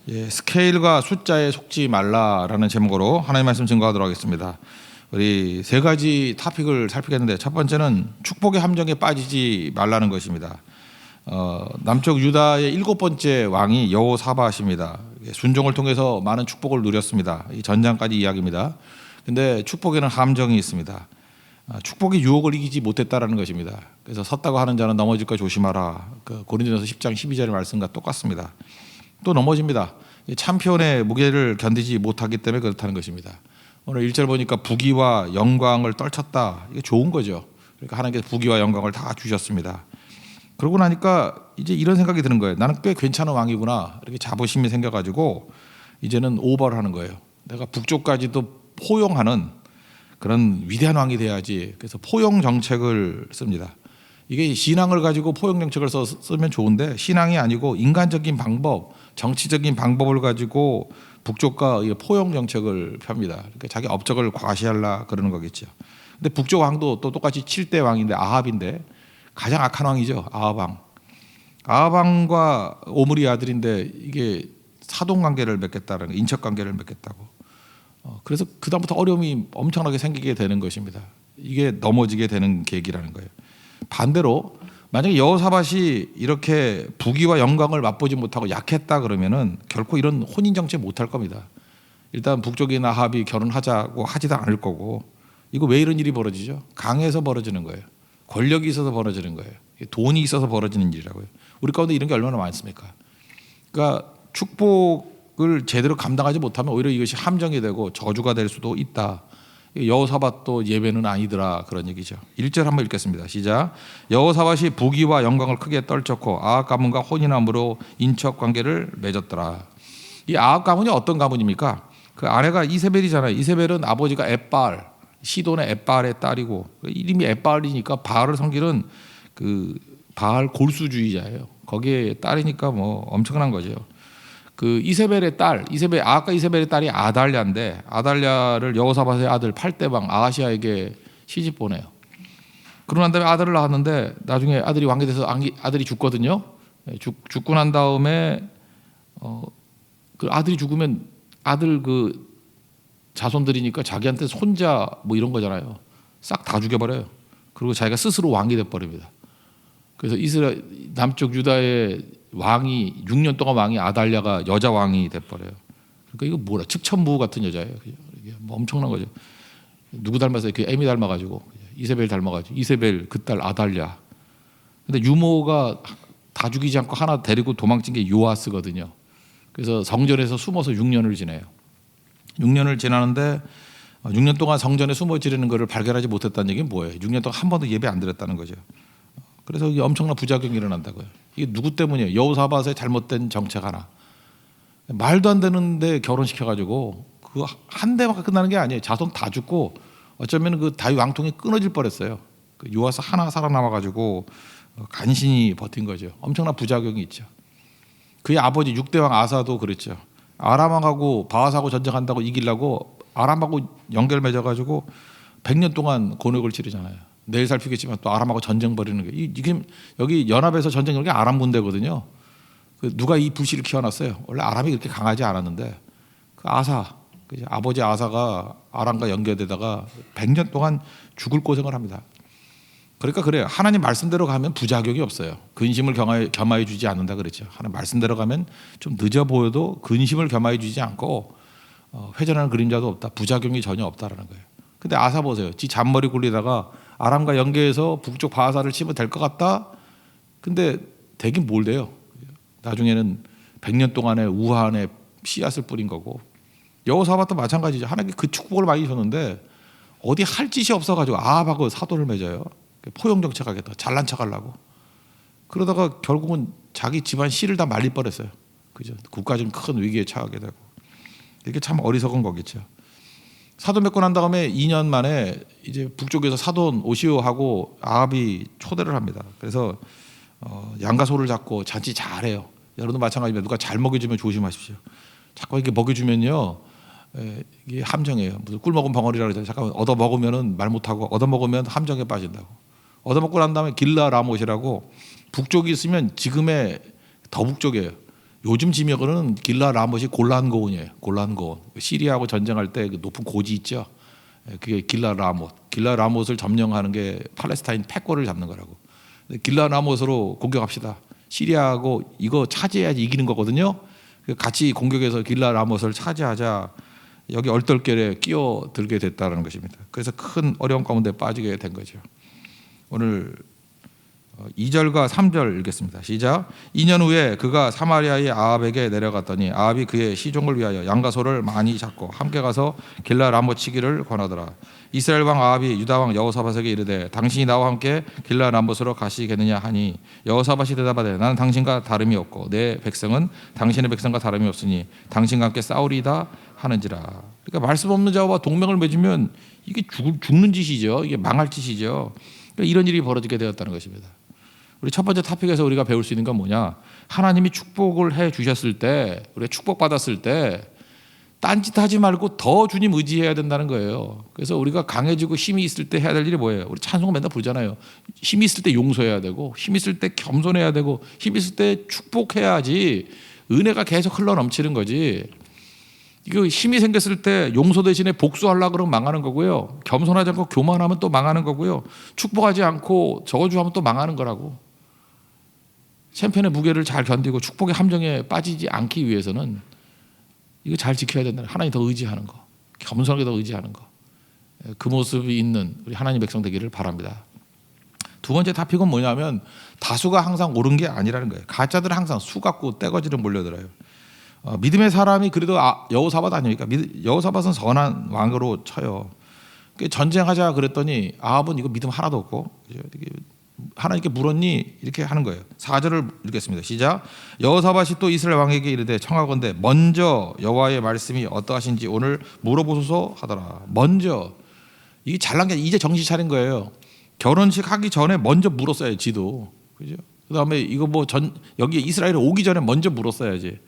예, 스케일과 숫자에 속지 말라라는 제목으로 하나님 말씀 증거하도록 하겠습니다. 우리 세 가지 토픽을 살피겠는데 첫 번째는 축복의 함정에 빠지지 말라는 것입니다. 남쪽 유다의 7번째 왕이 여호사밧입니다. 순종을 통해서 많은 축복을 누렸습니다. 이 전장까지 이야기입니다. 근데 축복에는 함정이 있습니다. 축복의 유혹을 이기지 못했다라는 것입니다. 그래서 섰다고 하는 자는 넘어질까 조심하라. 고린도전서 10장 12절의 말씀과 똑같습니다. 또 넘어집니다. 참표의 무게를 견디지 못하기 때문에 그렇다는 것입니다. 오늘 1절 보니까 부귀와 영광을 떨쳤다. 이게 좋은 거죠. 그러니까 하나님께서 부귀와 영광을 다 주셨습니다. 그러고 나니까 이제 이런 생각이 드는 거예요. 나는 꽤 괜찮은 왕이구나. 이렇게 자부심이 생겨가지고 이제는 오버를 하는 거예요. 내가 북쪽까지도 포용하는 그런 위대한 왕이 돼야지. 그래서 포용 정책을 씁니다. 이게 신앙을 가지고 포용 정책을 쓰면 좋은데 신앙이 아니고 인간적인 방법, 정치적인 방법을 가지고 북쪽과 포용 정책을 펴니다. 그러니까 자기 업적을 과시하려 그러는 거겠죠. 근데 북쪽 왕도 또 똑같이 7대 왕인데 아합인데 가장 악한 왕이죠. 아합 왕. 아합 왕과 오므리 아들인데 이게 사돈 관계를 맺겠다는 인척 관계를 맺겠다고. 그래서 그다음부터 어려움이 엄청나게 생기게 되는 것입니다. 이게 넘어지게 되는 계기라는 거예요. 반대로 만약에 여호사밧이 이렇게 부귀와 영광을 맛보지 못하고 약했다 그러면은 결코 이런 혼인 정책 못할 겁니다. 일단 북쪽이나 아합이 결혼하자고 하지도 않을 거고. 이거 왜 이런 일이 벌어지죠? 강해서 벌어지는 거예요. 권력이 있어서 벌어지는 거예요. 돈이 있어서 벌어지는 일이라고요. 우리 가운데 이런 게 얼마나 많습니까? 그러니까 축복을 제대로 감당하지 못하면 오히려 이것이 함정이 되고 저주가 될 수도 있다. 여호사밧도 예배는 아니더라 그런 얘기죠. 1절 한번 읽겠습니다. 시작. 여호사밧이 부귀와 영광을 크게 떨쳤고 아합 가문과 혼인함으로 인척 관계를 맺었더라. 이 아합 가문이 어떤 가문입니까? 그 아내가 이세벨이잖아요. 이세벨은 아버지가 엣바알, 시돈의 엣바알의 딸이고 이름이 엣바알이니까 바알을 섬기는 그 바알 골수주의자예요. 거기에 딸이니까 뭐 엄청난 거죠. 그 이세벨의 딸, 아까 이세벨의 딸이 아달랴인데 아달랴를 여호사밧의 아들 8대 왕 아하시아에게 시집 보내요. 그러고 난 다음에 아들을 낳았는데 나중에 아들이 왕이 돼서 아들이 죽거든요. 죽고 난 다음에 그 아들이 죽으면 아들 그 자손들이니까 자기한테 손자 뭐 이런 거잖아요. 싹 다 죽여버려요. 그리고 자기가 스스로 왕이 돼버립니다. 그래서 이스라엘 남쪽 유다의 왕이 6년 동안 왕이 아달랴가 여자 왕이 돼버려요. 그러니까 이거 뭐라 측천부 같은 여자예요. 이게 뭐 엄청난 거죠. 누구 닮았어요? 그 에미 닮아가지고 이세벨 닮아가지고 이세벨 그 딸 아달랴. 근데 유모가 다 죽이지 않고 하나 데리고 도망친 게 요아스거든요. 그래서 성전에서 숨어서 6년을 지내요. 6년을 지나는데 6년 동안 성전에 숨어 지내는 것을 발견하지 못했다는 얘기는 뭐예요? 6년 동안 한 번도 예배 안 드렸다는 거죠. 그래서 이게 엄청난 부작용이 일어난다고요. 이게 누구 때문이에요? 여호사밧의 잘못된 정책 하나. 말도 안 되는데 결혼시켜가지고 그 한 대만 끝나는 게 아니에요. 자손 다 죽고 어쩌면 그 다윗 왕통이 끊어질 뻔했어요. 그 요아스 하나 살아남아가지고 간신히 버틴 거죠. 엄청난 부작용이 있죠. 그의 아버지 6대 왕 아사도 그랬죠. 아람왕하고 바하사하고 전쟁한다고 이기려고 아람하고 연결 맺어가지고 100년 동안 곤욕을 치르잖아요. 내일 살피겠지만 또 아람하고 전쟁 벌이는 게 이게 여기 연합에서 전쟁 이게 아람 군대거든요. 그 누가 이 불씨를 키워놨어요? 원래 아람이 그렇게 강하지 않았는데 그 아사 아버지 아사가 아람과 연결되다가 100년 동안 죽을 고생을 합니다. 그러니까 그래요. 하나님 말씀대로 가면 부작용이 없어요. 근심을 겸하여 주지 않는다 그랬죠. 하나님 말씀대로 가면 좀 늦어 보여도 근심을 겸하여 주지 않고 회전하는 그림자도 없다. 부작용이 전혀 없다라는 거예요. 근데 아사 보세요. 지 잔머리 굴리다가 아람과 연계해서 북쪽 바하사를 치면 될 것 같다. 근데 되긴 뭘 돼요. 나중에는 100년 동안의 우한의 씨앗을 뿌린 거고 여호사밧도 마찬가지죠. 하나님께 그 축복을 많이 줬는데 어디 할 짓이 없어가지고 아합하고 사돈을 맺어요. 포용 정책하겠다. 잘난 척하려고. 그러다가 결국은 자기 집안 씨를 다 말릴 뻔했어요. 그죠? 국가적인 큰 위기에 처하게 되고 이게 참 어리석은 거겠죠. 사돈 맺고 난 다음에 2년 만에 이제 북쪽에서 사돈 오시오하고 아합이 초대를 합니다. 그래서 양과 소를 잡고 잔치 잘해요. 여러분도 마찬가지입니다. 누가 잘 먹여주면 조심하십시오. 자꾸 이렇게 먹여주면요, 이게 함정이에요. 무슨 꿀 먹은 벙어리라고 그러잖아요. 잠깐 얻어 먹으면은 말 못하고 얻어 먹으면 함정에 빠진다고. 얻어 먹고 난 다음에 길라 라못이라고 북쪽이 있으면 지금의 더 북쪽이에요. 요즘 지명으로는 길라 라못이 골란 고원이에요. 골란 고원. 시리아하고 전쟁할 때 그 높은 고지 있죠. 그게 길라 라못. 길라 라못을 점령하는 게 팔레스타인 패권을 잡는 거라고. 길라 라못으로 공격합시다. 시리아하고 이거 차지해야지 이기는 거거든요. 같이 공격해서 길라 라못을 차지하자 여기 얼떨결에 끼어들게 됐다는 것입니다. 그래서 큰 어려움 가운데 빠지게 된 거죠. 오늘 2절과 3절 읽겠습니다. 시작. 2년 후에 그가 사마리아의 아합에게 내려갔더니 아합이 그의 시종을 위하여 양과 소를 많이 잡고 함께 가서 길라 라못 치기를 권하더라. 이스라엘 왕 아합이 유다 왕 여호사밧에게 이르되 당신이 나와 함께 길라 라못으로 가시겠느냐 하니 여호사밧이 대답하되 나는 당신과 다름이 없고 내 백성은 당신의 백성과 다름이 없으니 당신과 함께 싸우리이다 하는지라. 그러니까 말씀 없는 자와 동맹을 맺으면 이게 죽는 짓이죠. 이게 망할 짓이죠. 그러니까 이런 일이 벌어지게 되었다는 것입니다. 우리 첫 번째 토픽에서 우리가 배울 수 있는 건 뭐냐? 하나님이 축복을 해 주셨을 때, 우리가 축복 받았을 때 딴짓하지 말고 더 주님 의지해야 된다는 거예요. 그래서 우리가 강해지고 힘이 있을 때 해야 될 일이 뭐예요? 우리 찬송 맨날 부르잖아요. 힘이 있을 때 용서해야 되고, 힘이 있을 때 겸손해야 되고, 힘이 있을 때 축복해야지 은혜가 계속 흘러 넘치는 거지. 이거 힘이 생겼을 때 용서 대신에 복수하려고 그러면 망하는 거고요. 겸손하지 않고 교만하면 또 망하는 거고요. 축복하지 않고 저주하면 또 망하는 거라고. 챔피언의 무게를 잘 견디고 축복의 함정에 빠지지 않기 위해서는 이거 잘 지켜야 된다. 하나님 더 의지하는 거, 겸손하게 더 의지하는 거, 그 모습이 있는 우리 하나님 백성 되기를 바랍니다. 두 번째 토픽은 뭐냐면 다수가 항상 옳은 게 아니라는 거예요. 가짜들은 항상 수 갖고 떼거지로 몰려들어요. 믿음의 사람이 그래도 여호사밧 아닙니까? 여호사밧은 선한 왕으로 쳐요. 전쟁하자 그랬더니 아합은 이거 믿음 하나도 없고 하나님께 물었니? 이렇게 하는 거예요. 4절을 읽겠습니다. 시작. 여호사밧이 또 이스라엘 왕에게 이르되 청하건대 먼저 여호와의 말씀이 어떠하신지 오늘 물어보소서 하더라. 먼저. 이게 잘난 게 이제 정신 차린 거예요. 결혼식 하기 전에 먼저 물었어야지 지도. 그죠? 그다음에 이거 여기 이스라엘에 오기 전에 먼저 물었어야지.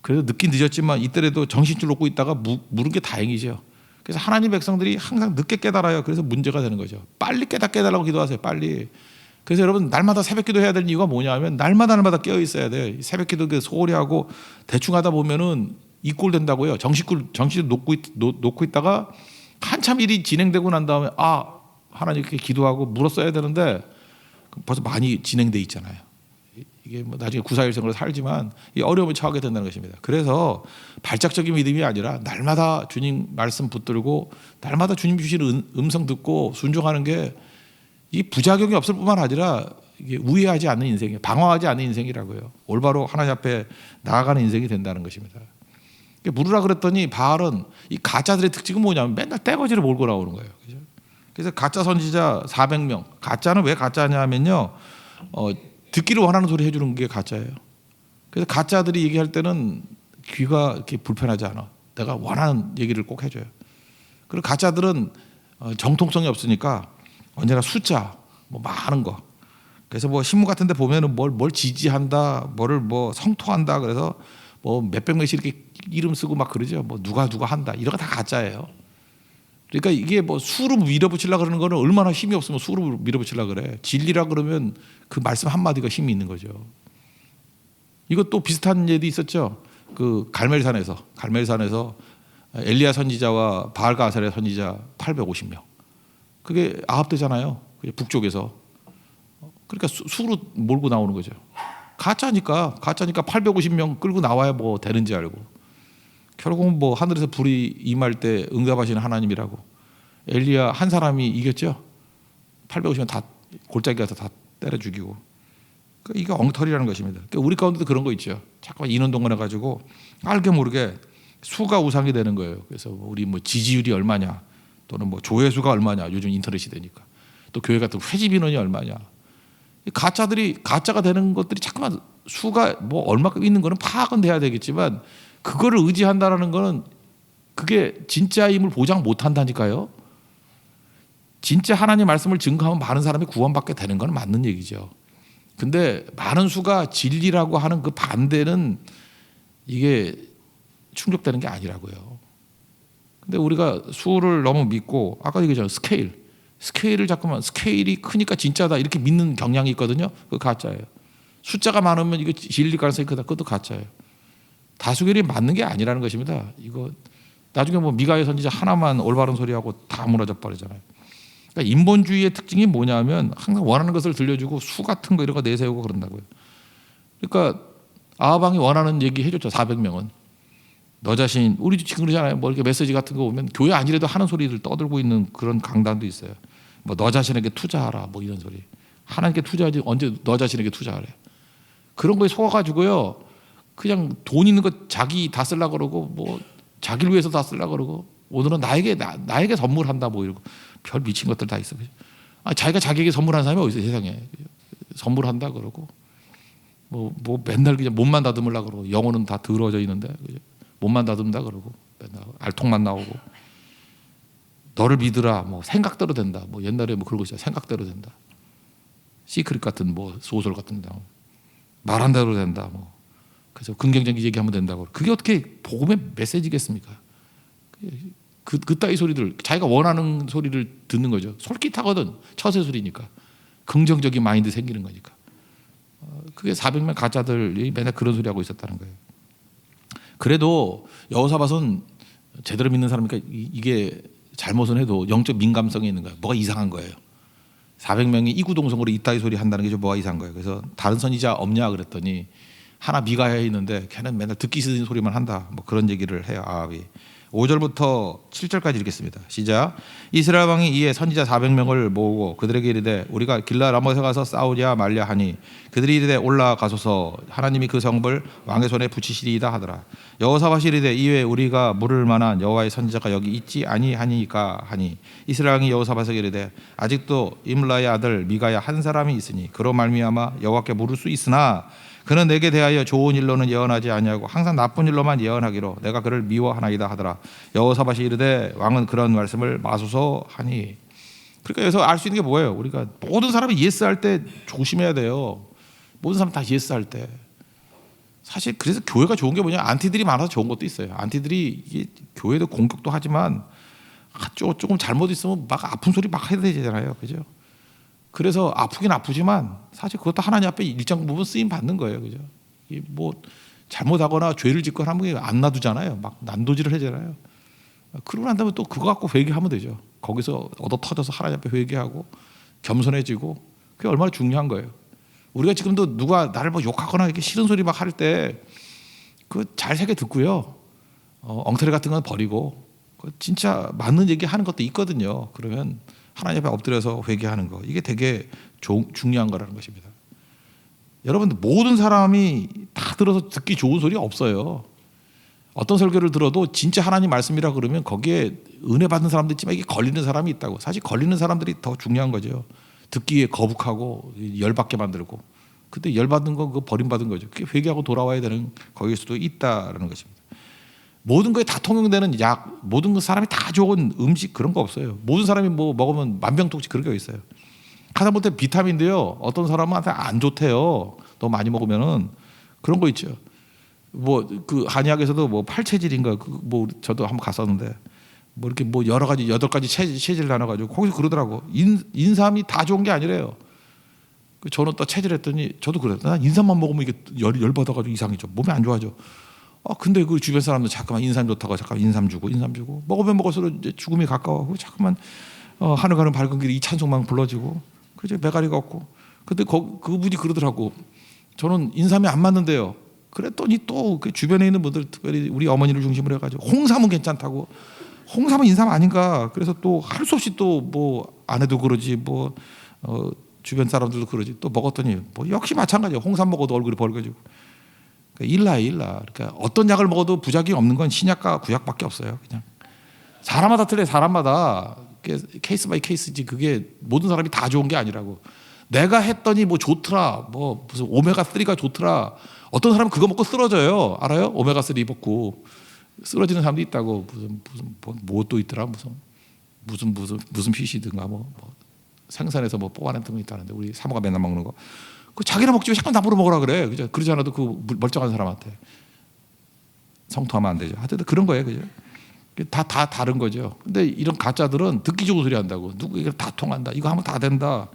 그래도 늦긴 늦었지만 이때라도 정신줄 놓고 있다가 물은 게 다행이죠. 그래서 하나님 백성들이 항상 늦게 깨달아요. 그래서 문제가 되는 거죠. 빨리 깨달라고 기도하세요. 빨리. 그래서 여러분 날마다 새벽기도 해야 되는 이유가 뭐냐면 날마다 깨어 있어야 돼요. 새벽기도 소홀히 하고 대충 하다 보면은 이꼴 된다고요. 정신줄 놓고 있다가 한참 일이 진행되고 난 다음에 하나님께 기도하고 물었어야 되는데 벌써 많이 진행돼 있잖아요. 이게 나중에 구사일생으로 살지만 이 어려움을 처하게 된다는 것입니다. 그래서 발작적인 믿음이 아니라 날마다 주님 말씀 붙들고 날마다 주님 주시는 음성 듣고 순종하는 게 이 부작용이 없을 뿐만 아니라 이게 우회하지 않는 인생이에요. 방황하지 않는 인생이라고요. 올바로 하나님 앞에 나아가는 인생이 된다는 것입니다. 물으라 그랬더니 바알은 이 가짜들의 특징은 뭐냐면 맨날 떼거지를 몰고 나오는 거예요. 그래서 가짜 선지자 400명. 가짜는 왜 가짜냐면요. 듣기를 원하는 소리 해주는 게 가짜예요. 그래서 가짜들이 얘기할 때는 귀가 이렇게 불편하지 않아. 내가 원하는 얘기를 꼭 해줘요. 그리고 가짜들은 정통성이 없으니까 언제나 숫자, 많은 거. 그래서 신문 같은데 보면은 뭘 지지한다, 뭐를 성토한다. 그래서 몇백 명씩 이렇게 이름 쓰고 막 그러죠. 누가 한다. 이런 거 다 가짜예요. 그러니까 이게 수로 밀어붙이려고 그러는 거는 얼마나 힘이 없으면 수로 밀어붙이려고 그래. 진리라 그러면 그 말씀 한마디가 힘이 있는 거죠. 이것도 비슷한 예도 있었죠. 그 갈멜산에서 엘리야 선지자와 바알과 아사랴 선지자 850명. 그게 아합 때잖아요. 북쪽에서. 그러니까 수로 몰고 나오는 거죠. 가짜니까 850명 끌고 나와야 되는지 알고. 결국은 하늘에서 불이 임할 때 응답하시는 하나님이라고. 엘리야 한 사람이 이겼죠. 850명 다 골짜기 가서 다 때려 죽이고. 그러니까 이게 엉터리라는 것입니다. 그러니까 우리 가운데도 그런 거 있죠. 자꾸 인원동원해 가지고 알게 모르게 수가 우상이 되는 거예요. 그래서 우리 지지율이 얼마냐, 또는 조회수가 얼마냐. 요즘 인터넷 시대니까. 또 교회 같은 회집 인원이 얼마냐. 가짜가 되는 것들이 자꾸만 수가 얼마큼 있는 거는 파악은 돼야 되겠지만 그거를 의지한다라는 거는 그게 진짜임을 보장 못 한다니까요. 진짜 하나님 말씀을 증거하면 많은 사람이 구원받게 되는 건 맞는 얘기죠. 근데 많은 수가 진리라고 하는 그 반대는 이게 충족되는 게 아니라고요. 근데 우리가 수를 너무 믿고 아까 얘기했잖아요. 스케일을 자꾸만 스케일이 크니까 진짜다 이렇게 믿는 경향이 있거든요. 그거 가짜예요. 숫자가 많으면 이거 진리 가능성이 크다. 그것도 가짜예요. 다수결이 맞는 게 아니라는 것입니다. 이거 나중에 뭐 미가의 선지자 하나만 올바른 소리하고 다 무너져 버리잖아요. 그러니까 인본주의의 특징이 뭐냐면 항상 원하는 것을 들려주고 수 같은 거 이런 거 내세우고 그런다고요. 그러니까 아하방이 원하는 얘기 해줬죠. 400명은 너 자신, 우리 지금 그러잖아요. 뭐 이렇게 메시지 같은 거 오면 교회 아니래도 하는 소리를 떠들고 있는 그런 강단도 있어요. 뭐 너 자신에게 투자하라 뭐 이런 소리. 하나님께 투자하지 언제 너 자신에게 투자하래. 그런 거에 속아가지고요. 그냥 돈 있는 거 자기 다 쓰려고 그러고 뭐 자기를 위해서 다 쓰려고 그러고 오늘은 나에게 선물한다 뭐 이러고 별 미친 것들 다 있어. 자기가 자기에게 선물하는 사람이 어디 있어 세상에. 선물한다 그러고 뭐 맨날 그냥 몸만 다듬으려고 그러고 영혼은 다 더러워져 있는데 몸만 다듬다 그러고 맨날 알통만 나오고 너를 믿으라 뭐 생각대로 된다 뭐 옛날에 뭐 그런 거 있잖아. 생각대로 된다. 시크릿 같은 뭐 소설 같은 데 말한 대로 된다 뭐 그래서 긍정적인 얘기하면 된다고. 그게 어떻게 복음의 메시지겠습니까? 그따위 소리들 자기가 원하는 소리를 듣는 거죠. 솔깃하거든. 처세술이니까 긍정적인 마인드 생기는 거니까. 그게 400명 가짜들이 맨날 그런 소리 하고 있었다는 거예요. 그래도 여호사밧은 제대로 믿는 사람이니까 이게 잘못은 해도 영적 민감성이 있는 거예요. 뭐가 이상한 거예요. 400명이 이구동성으로 이따위 소리 한다는 게 좀 뭐가 이상한 거예요. 그래서 다른 선지자 없냐 그랬더니 하나 미가야에 있는데 걔는 맨날 듣기 싫은 소리만 한다. 뭐 그런 얘기를 해요. 아합이. 5절부터 7절까지 읽겠습니다. 시작. 이스라엘 왕이 이에 선지자 400명을 모으고 그들에게 이르되 우리가 길라 라못에 가서 싸우랴 말랴 하니 그들이 이르되 올라가소서 하나님이 그 성읍을 왕의 손에 붙이시리이다 하더라. 여호사밧이 이르되 이외에 우리가 물을 만한 여호와의 선지자가 여기 있지 아니하니까 하니 이스라엘 왕이 여호사밧에게 이르되 아직도 임라의 아들 미가야 한 사람이 있으니 그로 말미암아 여호와께 물을 수 있으나 그는 내게 대하여 좋은 일로는 예언하지 아니하고 항상 나쁜 일로만 예언하기로 내가 그를 미워하나이다 하더라. 여호사밧이 이르되 왕은 그런 말씀을 마소서 하니. 그러니까 여기서 알 수 있는 게 뭐예요? 우리가 모든 사람이 예스 할 때 조심해야 돼요. 모든 사람 다 예스 할 때. 사실 그래서 교회가 좋은 게 뭐냐? 안티들이 많아서 좋은 것도 있어요. 안티들이 이게 교회도 공격도 하지만 조금 잘못 있으면 막 아픈 소리 막 해야 되잖아요. 그죠? 그래서 아프긴 아프지만 사실 그것도 하나님 앞에 일정 부분 쓰임 받는 거예요, 그죠? 뭐 잘못하거나 죄를 짓거나 하면 안 놔두잖아요, 막 난도질을 하잖아요. 그러고 난 다음에 또 그거 갖고 회개하면 되죠. 거기서 얻어 터져서 하나님 앞에 회개하고 겸손해지고 그게 얼마나 중요한 거예요. 우리가 지금도 누가 나를 뭐 욕하거나 이렇게 싫은 소리 막 할 때 그 잘 새겨 듣고요, 엉터리 같은 건 버리고 진짜 맞는 얘기 하는 것도 있거든요. 그러면 하나님 앞에 엎드려서 회개하는 거 이게 되게 중요한 거라는 것입니다. 여러분들 모든 사람이 다 들어서 듣기 좋은 소리 없어요. 어떤 설교를 들어도 진짜 하나님 말씀이라 그러면 거기에 은혜 받는 사람도 있지만 이게 걸리는 사람이 있다고. 사실 걸리는 사람들이 더 중요한 거죠. 듣기에 거북하고 열받게 만들고. 근데 열받는 건 그거 버림받은 거죠. 그게 회개하고 돌아와야 되는 거기에 수도 있다라는 것입니다. 모든 거에 다 통용되는 약, 모든 사람이 다 좋은 음식 그런 거 없어요. 모든 사람이 뭐 먹으면 만병통치 그런 게 있어요. 하다못해 비타민도요. 어떤 사람한테 안 좋대요. 너무 많이 먹으면은 그런 거 있죠. 뭐 그 한의학에서도 뭐 팔체질인가 뭐 저도 한번 갔었는데 뭐 이렇게 뭐 여러 가지 8가지 체질 나눠가지고 거기서 그러더라고. 인삼이 다 좋은 게 아니래요. 저는 또 체질했더니 저도 그래요. 난 인삼만 먹으면 이게 열 받아가지고 이상이죠. 몸이 안 좋아져. 근데 그 주변 사람들 잠깐만 인삼 좋다고 잠깐 인삼 주고 먹으면 먹을수록 이제 죽음이 가까워하고 잠깐만 하늘 가는 밝은 길이 이 찬송만 불러지고 그죠 매가리가 없고. 근데 그분이 그러더라고. 저는 인삼이 안 맞는데요. 그랬더니 또 그 주변에 있는 분들 특별히 우리 어머니를 중심으로 해가지고 홍삼은 괜찮다고. 홍삼은 인삼 아닌가. 그래서 또 할 수 없이 또 뭐 아내도 그러지 뭐 주변 사람들도 그러지 또 먹었더니 뭐 역시 마찬가지야. 홍삼 먹어도 얼굴이 벌거지고. 그러니까 일라. 그러니까 어떤 약을 먹어도 부작용이 없는 건 신약과 구약밖에 없어요. 그냥 사람마다 틀려. 사람마다 케이스 바이 케이스지. 그게 모든 사람이 다 좋은 게 아니라고. 내가 했더니 뭐 좋더라. 뭐 무슨 오메가 3가 좋더라. 어떤 사람은 그거 먹고 쓰러져요. 알아요? 오메가 3 먹고 쓰러지는 사람도 있다고. 무슨 뭐 또 있더라. 무슨 피시든가 뭐 생선에서 뭐 뽑아낸 거 있다는데 우리 사모가 맨날 먹는 거. 그 자기나 먹지 왜 자꾸 남으로 먹으라 그래. 그죠? 그러지 않아도 그 멀쩡한 사람한테 성토하면 안 되죠. 하여튼 그런 거예요. 그죠? 다 다른 거죠. 근데 이런 가짜들은 듣기 좋은 소리 한다고. 누구 이거 다 통한다. 이거 하면 다 된다.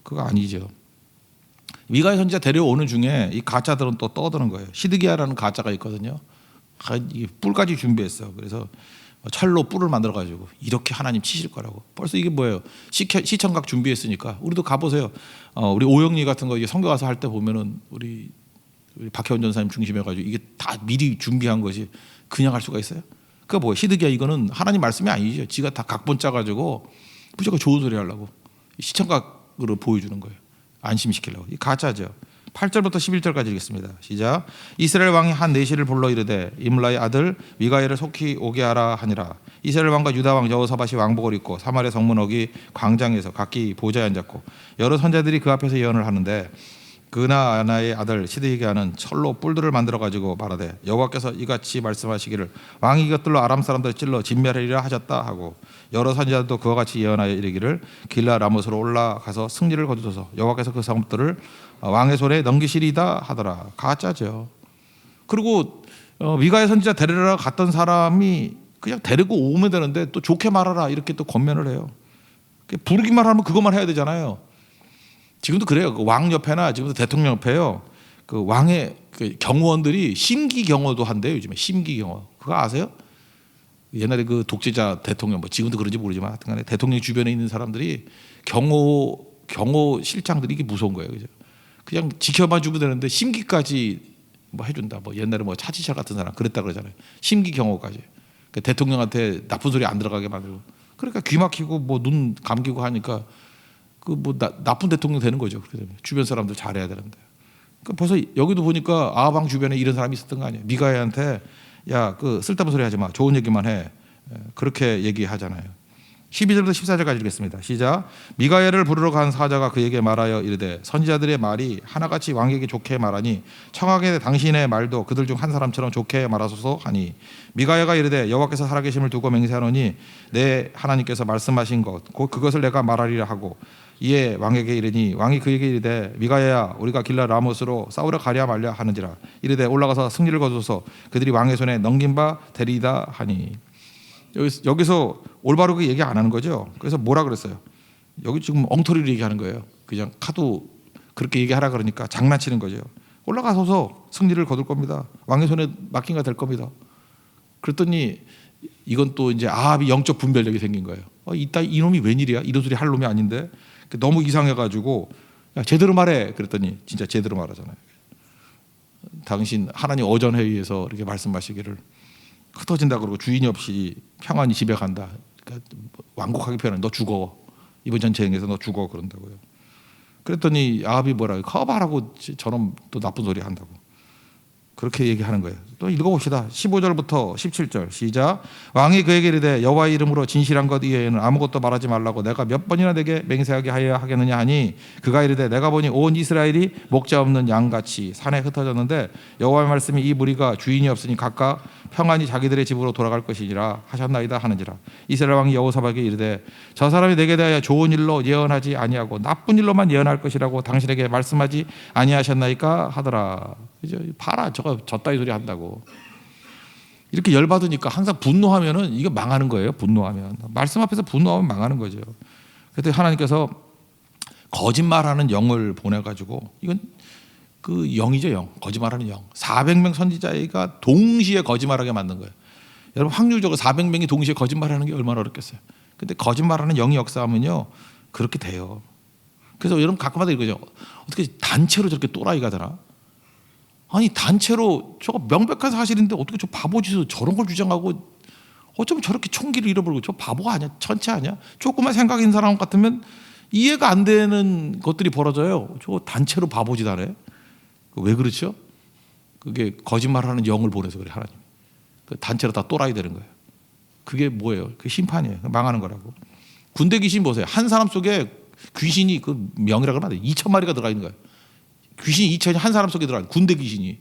그거 아니죠. 미가야 선지자 데려오는 중에 이 가짜들은 또 떠드는 거예요. 시드기야라는 가짜가 있거든요. 이 뿔까지 준비했어. 그래서 철로 뿔을 만들어 가지고 이렇게 하나님 치실 거라고. 벌써 이게 뭐예요? 시청각 준비했으니까 우리도 가보세요. 우리 오영리 같은 거 이게 성교 가서 할 때 보면은 우리 박혜원 전사님 중심해 가지고 이게 다 미리 준비한 것이 그냥 할 수가 있어요? 그거 뭐예요? 시드기야 이거는 하나님 말씀이 아니죠. 지가 다 각본 짜 가지고 무조건 좋은 소리 하려고 시청각으로 보여주는 거예요. 안심시키려고. 이 가짜죠. 8절부터 11절까지 읽겠습니다. 시작. 이스라엘 왕이 한 내시를 불러 이르되 임라의 아들 미가야를 속히 오게 하라 하니라. 이스라엘 왕과 유다 왕 여호사밧이 왕복을 입고 사마리아 성문 어기 광장에서 각기 보좌에 앉았고 여러 선자들이 그 앞에서 예언을 하는데 그나아나의 아들 시드기야는 철로 뿔들을 만들어 가지고 말하되 여호와께서 이같이 말씀하시기를 왕이 이것들로 아람 사람들을 찔러 진멸하리라 하셨다 하고 여러 선지자들도 그와 같이 예언하여 이르기를 길라 라못으로 올라가서 승리를 거두소서 여호와께서 그 성읍들을 왕의 손에 넘기시리다 하더라. 가짜죠. 그리고 미가야 선지자 데리러 갔던 사람이 그냥 데리고 오면 되는데 또 좋게 말하라 이렇게 또 권면을 해요. 부르기만 하면 그것만 해야 되잖아요. 지금도 그래요. 그 왕 옆에나 지금도 대통령 옆에요. 그 왕의 그 경호원들이 심기 경호도 한대요. 요즘에 심기 경호. 그거 아세요? 옛날에 그 독재자 대통령 뭐 지금도 그런지 모르지만 하여튼간에 대통령 주변에 있는 사람들이 경호 실장들이 이게 무서운 거예요. 그죠? 그냥 지켜봐 주면 되는데 심기까지 뭐 해준다. 뭐 옛날에 뭐 차지철 같은 사람 그랬다 그러잖아요. 심기 경호까지. 그 대통령한테 나쁜 소리 안 들어가게 만들고. 그러니까 귀 막히고 뭐 눈 감기고 하니까. 그 뭐 나쁜 대통령 되는 거죠. 주변 사람들 잘해야 되는데. 그러니까 벌써 여기도 보니까 아방 주변에 이런 사람이 있었던 거 아니에요. 미가야한테 야, 그 쓸데없는 소리 하지 마. 좋은 얘기만 해. 그렇게 얘기하잖아요. 12절부터 14절까지 읽겠습니다. 시작. 미가야를 부르러 간 사자가 그에게 말하여 이르되 선지자들의 말이 하나같이 왕에게 좋게 말하니 청하게 당신의 말도 그들 중 한 사람처럼 좋게 말하소서 하니 미가야가 이르되 여호와께서 살아계심을 두고 맹세하노니 내 하나님께서 말씀하신 것 곧 그것을 내가 말하리라 하고 이에 왕에게 이르니 왕이 그에게 이르되 미가야야 우리가 길라 라못으로 싸우러 가랴 말랴 하는지라 이르되 올라가서 승리를 거두소서 그들이 왕의 손에 넘긴 바 되리이다 하니. 여기서 올바르게 얘기 안 하는 거죠. 그래서 뭐라 그랬어요? 여기 지금 엉터리를 얘기하는 거예요. 그냥 카도 그렇게 얘기하라 그러니까 장난치는 거죠. 올라가서서 승리를 거둘 겁니다. 왕의 손에 맡긴 가 될 겁니다. 그랬더니 이건 또 이제 아합이 영적 분별력이 생긴 거예요. 이놈이 웬일이야? 이런 소리 할 놈이 아닌데 너무 이상해가지고 야, 제대로 말해. 그랬더니 진짜 제대로 말하잖아요. 당신 하나님 오전 회의에서 이렇게 말씀하시기를 흩어진다 그러고 주인이 없이 평안히 집에 간다. 그러니까 완곡하게 표현해. 너 죽어. 이번 전쟁에서 너 죽어 그런다고요. 그랬더니 아합이 뭐라고 커바라고 저놈 또 나쁜 소리 한다고. 그렇게 얘기하는 거예요. 또 읽어봅시다. 15절부터 17절 시작. 왕이 그에게 이르되 여호와의 이름으로 진실한 것 이외에는 아무것도 말하지 말라고 내가 몇 번이나 내게 맹세하게 하여야 하겠느냐 하니 그가 이르되 내가 보니 온 이스라엘이 목자 없는 양같이 산에 흩어졌는데 여호와의 말씀이 이 무리가 주인이 없으니 각각 평안히 자기들의 집으로 돌아갈 것이니라 하셨나이다 하는지라. 이스라엘 왕이 여호사밧에게 이르되 저 사람이 내게 대하여 좋은 일로 예언하지 아니하고 나쁜 일로만 예언할 것이라고 당신에게 말씀하지 아니하셨나이까 하더라. 그죠? 봐라 저 따위 소리 한다고. 이렇게 열받으니까 항상 분노하면은 이게 망하는 거예요. 분노하면 말씀 앞에서 분노하면 망하는 거죠. 그때 하나님께서 거짓말하는 영을 보내가지고 이건 그 영이죠. 영. 거짓말하는 영. 400명 선지자가 동시에 거짓말하게 만든 거예요. 여러분 확률적으로 400명이 동시에 거짓말하는 게 얼마나 어렵겠어요. 근데 거짓말하는 영이 역사하면요 그렇게 돼요. 그래서 여러분 가끔마다 이거죠. 어떻게 단체로 저렇게 또라이가 되나? 아니 단체로 저거 명백한 사실인데 어떻게 저 바보짓으로 저런 걸 주장하고 어쩌면 저렇게 총기를 잃어버리고 저 바보가 아니야? 천체 아니야? 조금만 생각 있는 사람 같으면 이해가 안 되는 것들이 벌어져요. 저 단체로 바보짓 하네. 왜 그렇죠? 그게 거짓말하는 영을 보내서 그래 하나님. 그 단체로 다 또라이 되는 거예요. 그게 뭐예요? 그 심판이에요. 망하는 거라고. 군대 귀신 보세요. 한 사람 속에 귀신이 그 명이라 그러면 안 돼. 2,000마리가 들어가 있는 거예요. 귀신이 2,000이 한 사람 속에 들어가 있는 군대 귀신이.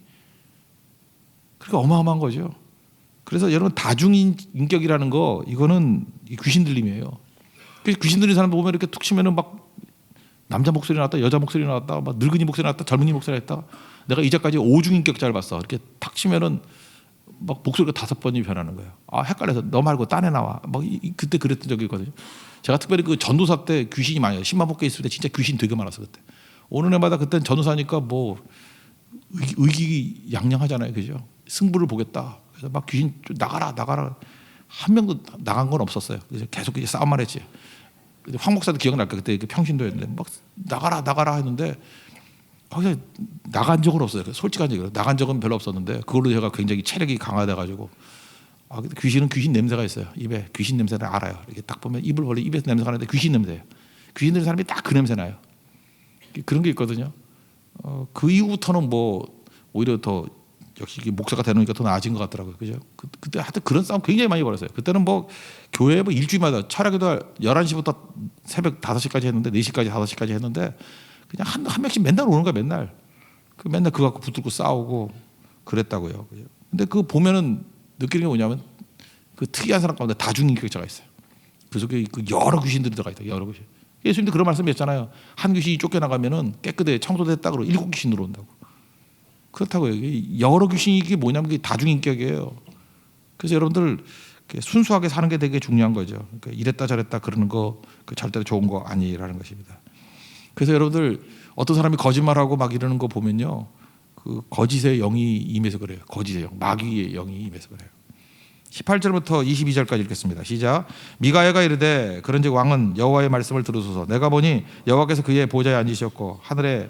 그러니까 어마어마한 거죠. 그래서 여러분 다중인격이라는 거 이거는 귀신 들림이에요. 그래서 귀신 들린 사람 보면 이렇게 툭 치면은 막 남자 목소리 나왔다, 여자 목소리 나왔다, 막 늙은이 목소리 나왔다, 젊은이 목소리 나왔다. 내가 이제까지 5중인격자를 봤어. 이렇게 탁 치면은 막 목소리가 5번이 변하는 거예요. 아 헷갈려서 너 말고 딴 애 나와. 막 그때 그랬던 적이 있거든요. 제가 특별히 그 전도사 때 귀신이 많이 10만 복개 있을 때 진짜 귀신 되게 많았어 그때. 오는 해마다 그때는 전도사니까 뭐 의기양양하잖아요, 그죠? 승부를 보겠다. 그래서 막 귀신 좀 나가라. 한 명도 나간 건 없었어요. 그래서 계속 이제 싸움만 했지. 황 목사도 기억날 거예요. 그때 평신도였는데 막 나가라 했는데 거기서 나간 적은 없어요. 솔직한 얘기로 나간 적은 별로 없었는데 그걸로 제가 굉장히 체력이 강화돼 가지고 근데 귀신은 귀신 냄새가 있어요. 입에 귀신 냄새를 알아요. 이렇게 딱 보면 입을 벌리 입에서 냄새가 나는데 귀신 냄새예요. 귀신 냄새 사람이 딱 그 냄새 나요. 그런 게 있거든요. 그 이후부터는 뭐 오히려 더 역시 목사가 되니까 더 나아진 것 같더라고요. 그죠? 그때 하여튼 그런 싸움 굉장히 많이 벌었어요. 그때는 뭐 교회 뭐 일주일마다 철학기도 11시부터 새벽 5시까지 했는데 4시까지 5시까지 했는데 그냥 한 명씩 맨날 오는 거야, 맨날. 맨날 그거 갖고 붙들고 싸우고 그랬다고요. 근데 그 보면은 느끼는 게 뭐냐면 그 특이한 사람 가운데 다중인격자가 있어요. 그 속에 그 여러 귀신들이 들어가 있다. 여러 귀신. 예수님도 그런 말씀이었잖아요. 한 귀신이 쫓겨나가면은 깨끗해 청소됐다 그러고 7귀신 들어온다고. 그렇다고요. 여러 귀신이 이게 뭐냐면 그게 다중인격이에요. 그래서 여러분들 순수하게 사는 게 되게 중요한 거죠. 그러니까 이랬다 저랬다 그러는 거 절대로 좋은 거 아니라는 것입니다. 그래서 여러분들 어떤 사람이 거짓말하고 막 이러는 거 보면요, 그 거짓의 영이 임해서 그래요. 거짓의 영, 마귀의 영이 임해서 그래요. 18절부터 22절까지 읽겠습니다. 시작. 미가야가 이르되 그런즉 왕은 여호와의 말씀을 들으소서. 내가 보니 여호와께서 그의 보좌에 앉으셨고 하늘의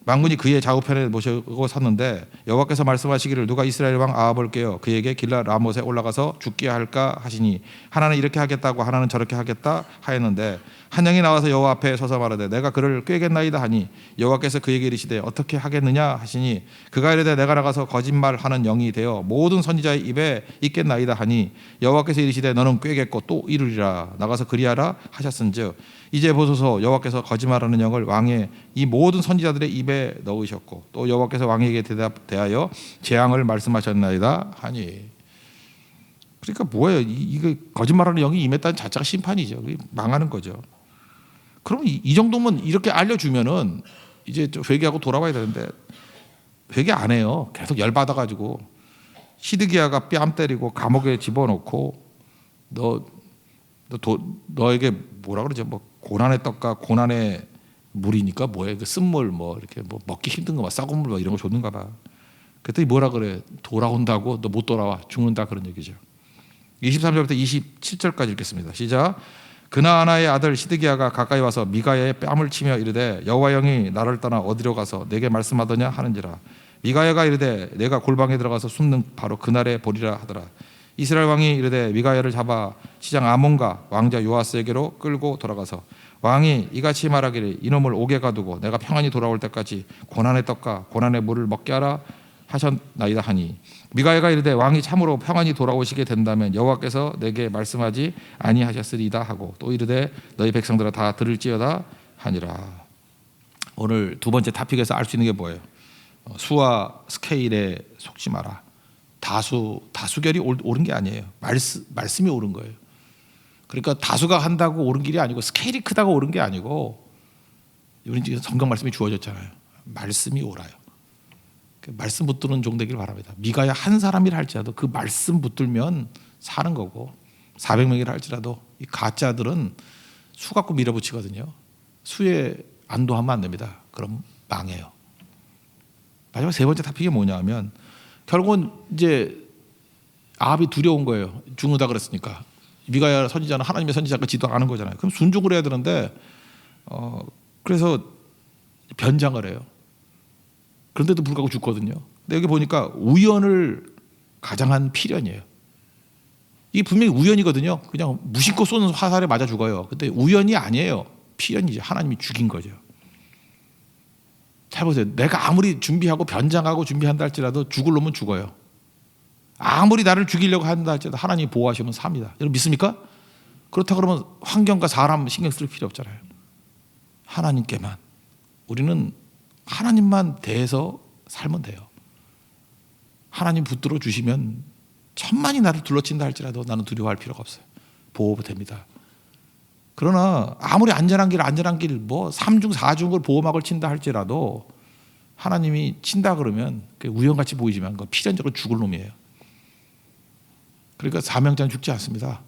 만군이 그의 좌우편에 모시고 섰는데 여호와께서 말씀하시기를 누가 이스라엘 왕 아합을 깨어 그에게 길라 라못에 올라가서 죽게 할까 하시니 하나는 이렇게 하겠다고 하나는 저렇게 하겠다 하였는데 한 영이 나와서 여호와 앞에 서서 말하되 내가 그를 꾀겠나이다 하니 여호와께서 그에게 이르시되 어떻게 하겠느냐 하시니 그가 이르되 내가 나가서 거짓말하는 영이 되어 모든 선지자의 입에 있겠나이다 하니 여호와께서 이르시되 너는 꾀겠고 또 이루리라 나가서 그리하라 하셨은즉 이제 보소서 여호와께서 거짓말하는 영을 왕의 이 모든 선지자들의 입에 넣으셨고 또 여호와께서 왕에게 대하여 재앙을 말씀하셨나이다 하니. 그러니까 뭐예요? 이거 거짓말하는 영이 임했다는 자체가 심판이죠. 망하는 거죠. 그럼 이 정도면 이렇게 알려주면은 이제 좀 회개하고 돌아와야 되는데 회개 안 해요. 계속 열받아가지고 시드기야가 뺨 때리고 감옥에 집어넣고 너에게 뭐라 그러죠? 뭐 고난의 떡과 고난의 물이니까 뭐예요? 그 쓴물 뭐 이렇게 뭐 먹기 힘든 거 막 썩은 물 뭐 이런 거 줬는가 봐. 그랬더니 뭐라 그래? 돌아온다고 너 못 돌아와 죽는다 그런 얘기죠. 23절부터 27절까지 읽겠습니다. 시작. 그나아나의 아들 시드기야가 가까이 와서 미가야의 뺨을 치며 이르되 여호와 영이 나를 떠나 어디로 가서 내게 말씀하더냐 하는지라. 미가야가 이르되 내가 골방에 들어가서 숨는 바로 그날에 보리라 하더라. 이스라엘 왕이 이르되 미가야를 잡아 시장 아몬과 왕자 요아스에게로 끌고 돌아가서 왕이 이같이 말하기를 이놈을 옥에 가두고 내가 평안히 돌아올 때까지 고난의 떡과 고난의 물을 먹게 하라 하셨나이다 하니 미가야가 이르되 왕이 참으로 평안히 돌아오시게 된다면 여호와께서 내게 말씀하지 아니하셨으리다 하고 또 이르되 너희 백성들아 다 들을지어다 하니라. 오늘 두 번째 토픽에서 알 수 있는 게 뭐예요? 수와 스케일에 속지 마라. 다수결이 옳은 게 아니에요. 말씀이 옳은 거예요. 그러니까 다수가 한다고 옳은 길이 아니고 스케일이 크다고 옳은 게 아니고 우리 지금 성경 말씀이 주어졌잖아요. 말씀이 옳아요. 말씀 붙드는 종 되길 바랍니다. 미가야 한 사람이라 할지라도 그 말씀 붙들면 사는 거고 400명이라 할지라도 이 가짜들은 수 갖고 밀어붙이거든요. 수에 안도하면 안 됩니다. 그럼 망해요. 마지막 세 번째 토픽이 뭐냐 하면 결국은 이제 아합이 두려운 거예요. 죽는다 그랬으니까. 미가야 선지자는 하나님의 선지자가 지도하는 거잖아요. 그럼 순종을 해야 되는데 그래서 변장을 해요. 그런데도 불구하고 죽거든요. 근데 여기 보니까 우연을 가장한 필연이에요. 이게 분명히 우연이거든요. 그냥 무심코 쏘는 화살에 맞아 죽어요. 근데 우연이 아니에요. 필연이죠. 하나님이 죽인 거죠. 잘 보세요. 내가 아무리 준비하고 변장하고 준비한다 할지라도 죽을 놈은 죽어요. 아무리 나를 죽이려고 한다 할지라도 하나님이 보호하시면 삽니다. 여러분 믿습니까? 그렇다 그러면 환경과 사람 신경 쓸 필요 없잖아요. 하나님께만. 우리는 하나님만 대해서 살면 돼요. 하나님 붙들어 주시면 천만이 나를 둘러친다 할지라도 나는 두려워할 필요가 없어요. 보호됩니다. 그러나 아무리 안전한 길 뭐 3중 4중을 보호막을 친다 할지라도 하나님이 친다 그러면 우연같이 보이지만 그건 필연적으로 죽을 놈이에요. 그러니까 사명자는 죽지 않습니다.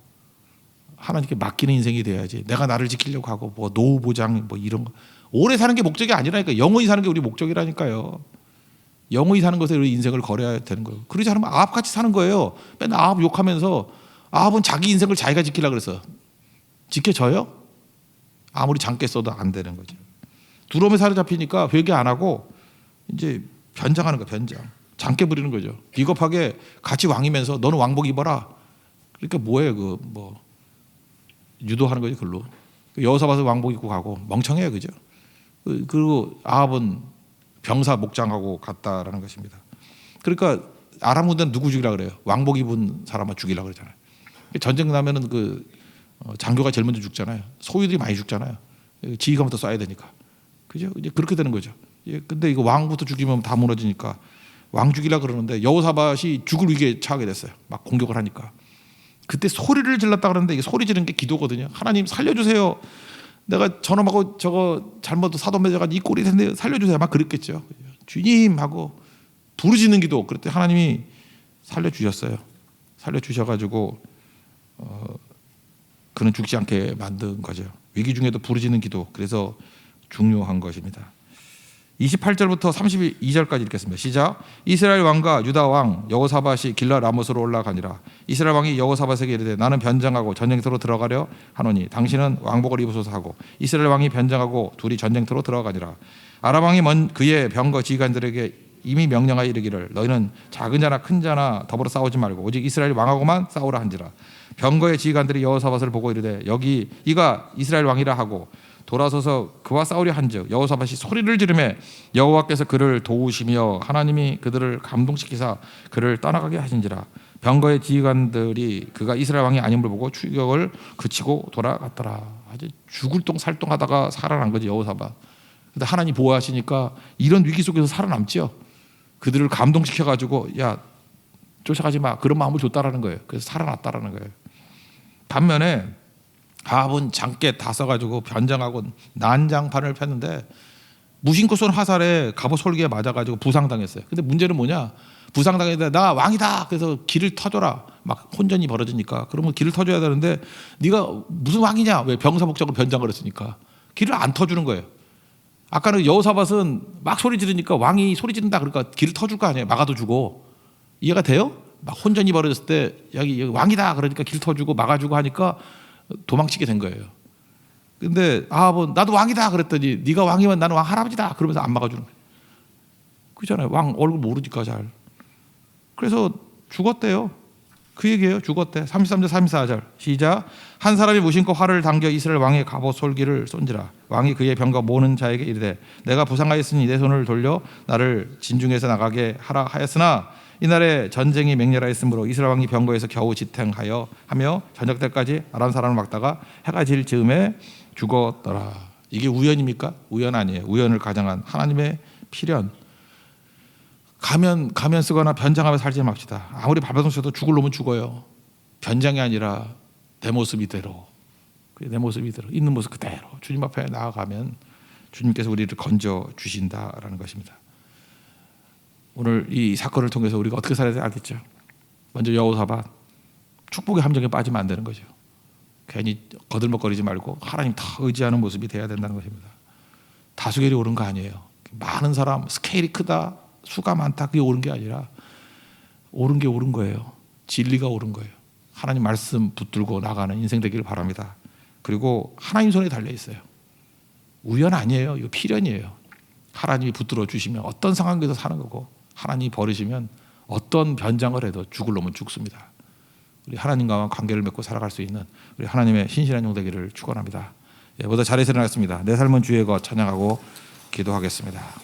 하나님께 맡기는 인생이 돼야지. 내가 나를 지키려고 하고 뭐 노후 보장 뭐 이런 거 오래 사는 게 목적이 아니라니까. 영원히 사는 게 우리 목적이라니까요. 영원히 사는 것에 우리 인생을 걸어야 되는 거예요. 그러지 않으면 아합같이 사는 거예요. 맨날 아합 욕하면서 아합은 자기 인생을 자기가 지키려고 그래서 지켜져요? 아무리 장깨 써도 안 되는 거죠. 두려움에 사로잡히니까 회개 안 하고 이제 변장하는 거야. 변장. 장깨 부리는 거죠. 비겁하게 같이 왕이면서 너는 왕복 입어라. 그러니까 뭐예요? 그 뭐 유도하는 거죠. 글로. 여호사밧은 왕복 입고 가고 멍청해요. 그죠? 그리고 아합은 병사 목장하고 갔다라는 것입니다. 그러니까 아람 군대는 누구 죽이려고 그래요? 왕복 입은 사람만 죽이려고 그러잖아요. 전쟁 나면은 그 장교가 제일 먼저 죽잖아요. 소유들이 많이 죽잖아요. 지휘관부터 쏴야 되니까. 그죠? 이제 그렇게 되는 거죠. 근데 이거 왕부터 죽이면 다 무너지니까 왕 죽이려고 그러는데 여호사밧이 죽을 위기에 처하게 됐어요. 막 공격을 하니까. 그때 소리를 질렀다 그러는데 이게 소리 지르는 게 기도거든요. 하나님 살려주세요. 내가 저놈하고 저거 잘못 사돈 맺어가지고 이 꼴이 됐는데 살려주세요. 막 그랬겠죠. 주님 하고 부르짖는 기도. 그랬더니 하나님이 살려주셨어요. 살려주셔가지고 그는 죽지 않게 만든 거죠. 위기 중에도 부르짖는 기도. 그래서 중요한 것입니다. 28절부터 32절까지 읽겠습니다. 시작. 이스라엘 왕과 유다 왕 여호사밧이 길라 라못으로 올라가니라. 이스라엘 왕이 여호사밧에게 이르되 나는 변장하고 전쟁터로 들어가려 하노니 당신은 왕복을 입으소서 하고 이스라엘 왕이 변장하고 둘이 전쟁터로 들어가니라. 아람 왕이 그의 병거 지휘관들에게 이미 명령하여 이르기를 너희는 작은 자나 큰 자나 더불어 싸우지 말고 오직 이스라엘 왕하고만 싸우라 한지라. 병거의 지휘관들이 여호사밧을 보고 이르되 여기 이가 이스라엘 왕이라 하고 돌아서서 그와 싸우려 한즉 여호사밧이 소리를 지르매 여호와께서 그를 도우시며 하나님이 그들을 감동시키사 그를 떠나가게 하신지라. 병거의 지휘관들이 그가 이스라엘 왕이 아님을 보고 추격을 그치고 돌아갔더라. 아주 죽을 똥 살똥하다가 살아난 거지 여호사밧. 근데 하나님 보호하시니까 이런 위기 속에서 살아남지요. 그들을 감동시켜가지고 야 쫓아가지 마 그런 마음을 줬다라는 거예요. 그래서 살아났다라는 거예요. 반면에 아합은 장깨 다 써가지고 변장하고 난장판을 폈는데 무심코 쏜 화살에 갑옷 솔기에 맞아가지고 부상당했어요. 근데 문제는 뭐냐? 부상당했는데 나 왕이다. 그래서 길을 터줘라. 막 혼전이 벌어지니까 그러면 길을 터줘야 되는데 네가 무슨 왕이냐? 왜 병사 목적으로 변장을 했으니까 길을 안 터주는 거예요. 아까는 여호사밧은 막 소리 지르니까 왕이 소리 지른다 그러니까 길을 터줄 거 아니에요. 막아도 주고. 이해가 돼요? 막 혼전이 벌어졌을 때 여기 왕이다 그러니까 길 터주고 막아주고 하니까 도망치게 된 거예요. 근데 아합은 나도 왕이다 그랬더니 네가 왕이면 나는 왕 할아버지다 그러면서 안 막아주는 거예요. 그렇잖아요. 왕 얼굴 모르니까 잘. 그래서 죽었대요. 그 얘기예요. 죽었대. 33절 34절 시작. 한 사람이 무심코 활을 당겨 이스라엘 왕의 갑옷 솔기를 쏜지라. 왕이 그의 병거 모는 자에게 이르되 내가 부상하였으니 내 손을 돌려 나를 진중에서 나가게 하라 하였으나 이날에 전쟁이 맹렬하였으므로 이스라엘 왕이 병거에서 겨우 지탱하여 하며 저녁 때까지 아람 사람을 막다가 해가 질 즈음에 죽었더라. 이게 우연입니까? 우연 아니에요. 우연을 가장한 하나님의 필연. 가면 쓰거나 변장하며 살지 맙시다. 아무리 발버둥 쳐도 죽을 놈은 죽어요. 변장이 아니라 내 모습 이대로, 내 모습 이대로 있는 모습 그대로 주님 앞에 나아가면 주님께서 우리를 건져 주신다라는 것입니다. 오늘 이 사건을 통해서 우리가 어떻게 살아야 될지 알겠죠. 먼저 여호사밧 축복의 함정에 빠지면 안 되는 거죠. 괜히 거들먹거리지 말고 하나님 다 의지하는 모습이 돼야 된다는 것입니다. 다수결이 옳은 거 아니에요. 많은 사람 스케일이 크다 수가 많다 그게 옳은 게 아니라 옳은 게 옳은 거예요. 진리가 옳은 거예요. 하나님 말씀 붙들고 나가는 인생 되기를 바랍니다. 그리고 하나님 손에 달려 있어요. 우연 아니에요. 이거 필연이에요. 하나님이 붙들어 주시면 어떤 상황에서 사는 거고 하나님이 버리시면 어떤 변장을 해도 죽을 놈은 죽습니다. 우리 하나님과 관계를 맺고 살아갈 수 있는 우리 하나님의 신실한 종 되기를 축원합니다. 모두 자리에서 일어나겠습니다. 내 삶은 주의 것 찬양하고 기도하겠습니다.